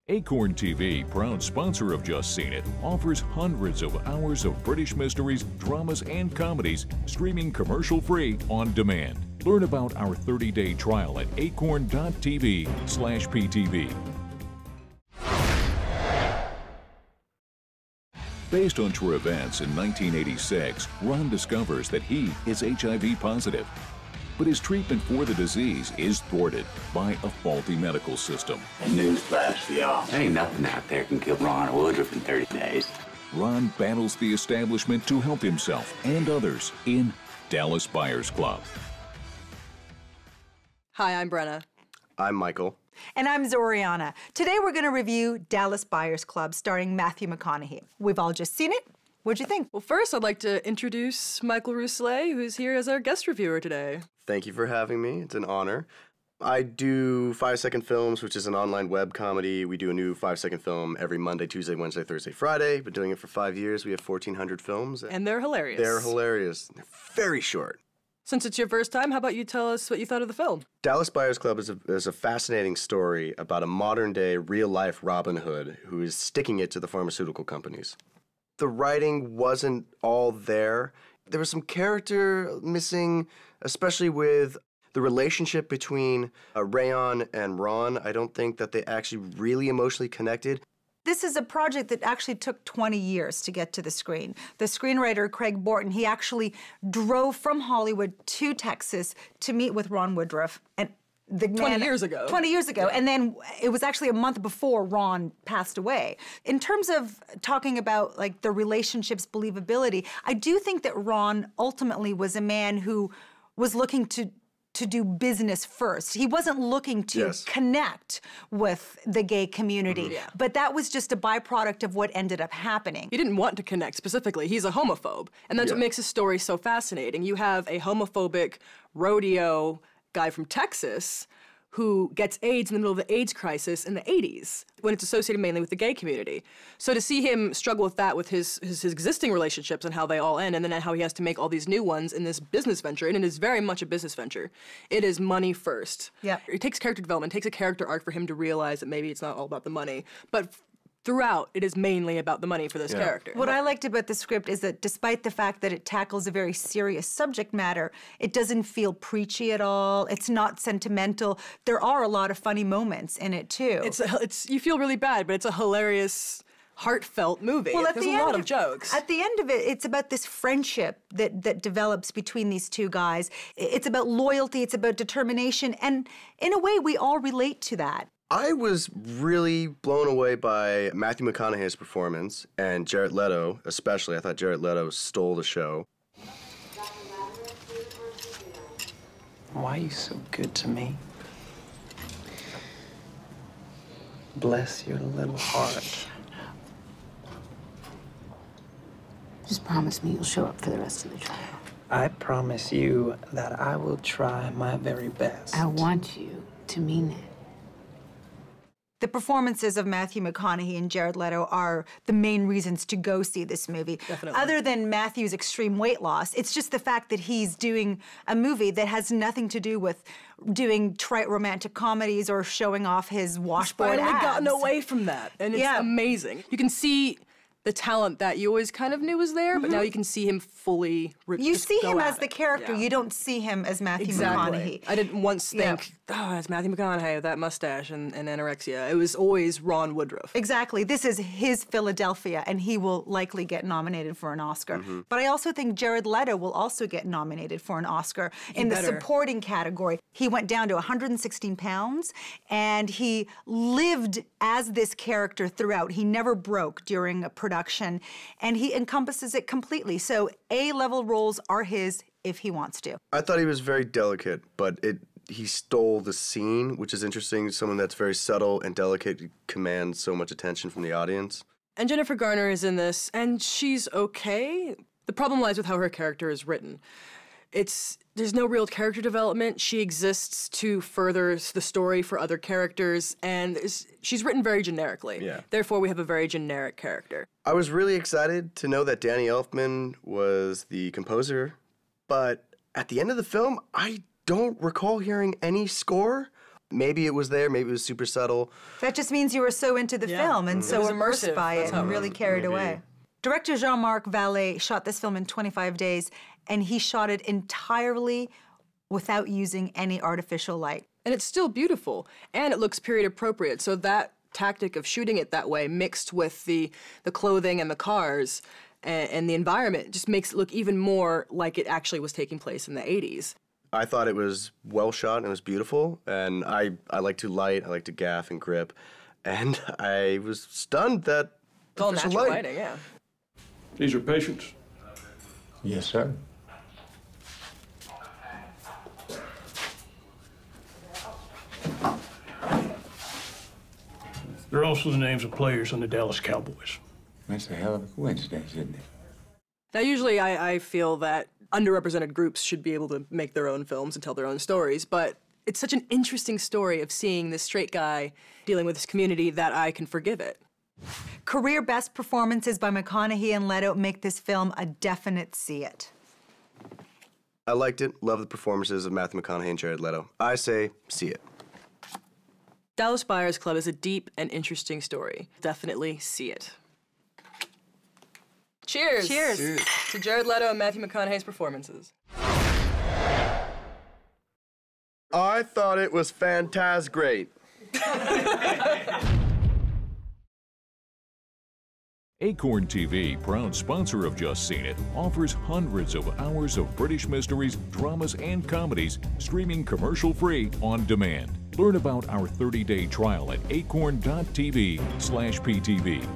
Acorn TV, proud sponsor of Just Seen It, offers hundreds of hours of British mysteries, dramas, and comedies streaming commercial-free on demand. Learn about our 30-day trial at acorn.tv/PTV. Based on true events in 1986, Ron discovers that he is HIV positive. But his treatment for the disease is thwarted by a faulty medical system. Newsflash for y'all. There ain't nothing out there can kill Ron Woodruff in 30 days. Ron battles the establishment to help himself and others in Dallas Buyers Club. Hi, I'm Brenna. I'm Michael. And I'm Zorianna. Today we're going to review Dallas Buyers Club starring Matthew McConaughey. We've all just seen it. What'd you think? Well, first I'd like to introduce Michael Rousselet, who's here as our guest reviewer today. Thank you for having me. It's an honor. I do 5-second films, which is an online web comedy. We do a new 5-second film every Monday, Tuesday, Wednesday, Thursday, Friday. Been doing it for 5 years. We have 1,400 films. And they're hilarious. They're hilarious. They're very short. Since it's your first time, how about you tell us what you thought of the film? Dallas Buyers Club is a fascinating story about a modern-day, real-life Robin Hood who is sticking it to the pharmaceutical companies. The writing wasn't all there. There was some character missing, especially with the relationship between Rayon and Ron. I don't think that they actually really emotionally connected. This is a project that actually took 20 years to get to the screen. The screenwriter, Craig Borten, he actually drove from Hollywood to Texas to meet with Ron Woodruff. And 20 years ago. 20 years ago. Yeah. And then it was actually a month before Ron passed away. In terms of talking about like the relationship's believability, I do think that Ron ultimately was a man who was looking to do business first. He wasn't looking to connect with the gay community. Yeah. But that was just a byproduct of what ended up happening. He didn't want to connect specifically. He's a homophobe. And that's what makes his story so fascinating. You have a homophobic rodeo guy from Texas who gets AIDS in the middle of the AIDS crisis in the 80s, when it's associated mainly with the gay community. So to see him struggle with that with his existing relationships and how they all end, and then how he has to make all these new ones in this business venture, and it is very much a business venture. It is money first. Yeah. It takes character development, it takes a character arc for him to realize that maybe it's not all about the money. But throughout, it is mainly about the money for this character. What I liked about the script is that despite the fact that it tackles a very serious subject matter, it doesn't feel preachy at all. It's not sentimental. There are a lot of funny moments in it, too. It's you feel really bad, but it's a hilarious, heartfelt movie. Well, There's a lot of jokes. At the end of it, it's about this friendship that develops between these two guys. It's about loyalty, it's about determination, and in a way, we all relate to that. I was really blown away by Matthew McConaughey's performance, and Jared Leto especially. I thought Jared Leto stole the show. Why are you so good to me? Bless your little heart. Just promise me you'll show up for the rest of the trial. I promise you that I will try my very best. I want you to mean it. The performances of Matthew McConaughey and Jared Leto are the main reasons to go see this movie. Definitely. Other than Matthew's extreme weight loss, it's just the fact that he's doing a movie that has nothing to do with doing trite romantic comedies or showing off his washboard Finally abs. gotten away from that, and it's amazing. You can see the talent that you always kind of knew was there, but now you can see him fully. You see him as the character. Yeah. You don't see him as Matthew McConaughey. I didn't once think, oh, it's Matthew McConaughey with that mustache and anorexia. It was always Ron Woodruff. Exactly. This is his Philadelphia, and he will likely get nominated for an Oscar. But I also think Jared Leto will also get nominated for an Oscar in the supporting category. He went down to 116 pounds, and he lived as this character throughout. He never broke during a production, and he encompasses it completely. So A-level roles are his if he wants to. I thought he was very delicate, but he stole the scene, which is interesting. Someone that's very subtle and delicate commands so much attention from the audience. And Jennifer Garner is in this, and she's okay. The problem lies with how her character is written. There's no real character development. She exists to further the story for other characters, and she's written very generically. Yeah. Therefore, we have a very generic character. I was really excited to know that Danny Elfman was the composer, but at the end of the film, I don't recall hearing any score. Maybe it was there, maybe it was super subtle. That just means you were so into the film and so immersed immersive. by it and really carried Maybe. away. Director Jean-Marc Vallée shot this film in 25 days, and he shot it entirely without using any artificial light. And it's still beautiful, and it looks period appropriate. So that tactic of shooting it that way, mixed with the clothing and the cars and the environment, just makes it look even more like it actually was taking place in the 80s. I thought it was well shot and it was beautiful, and I like to light, I like to gaff and grip, and I was stunned that It's all artificial natural light. lighting, yeah. These are patients. Yes, sir. They're also the names of players on the Dallas Cowboys. That's a hell of a coincidence, isn't it? Now, usually I feel that underrepresented groups should be able to make their own films and tell their own stories, but it's such an interesting story of seeing this straight guy dealing with this community that I can forgive it. Career best performances by McConaughey and Leto make this film a definite see it. I liked it, love the performances of Matthew McConaughey and Jared Leto. I say, see it. Dallas Buyers Club is a deep and interesting story. Definitely see it. Cheers! Cheers. To Jared Leto and Matthew McConaughey's performances. I thought it was fantastic. Acorn TV, proud sponsor of Just Seen It, offers hundreds of hours of British mysteries, dramas, and comedies streaming commercial-free on demand. Learn about our 30-day trial at acorn.tv/PTV.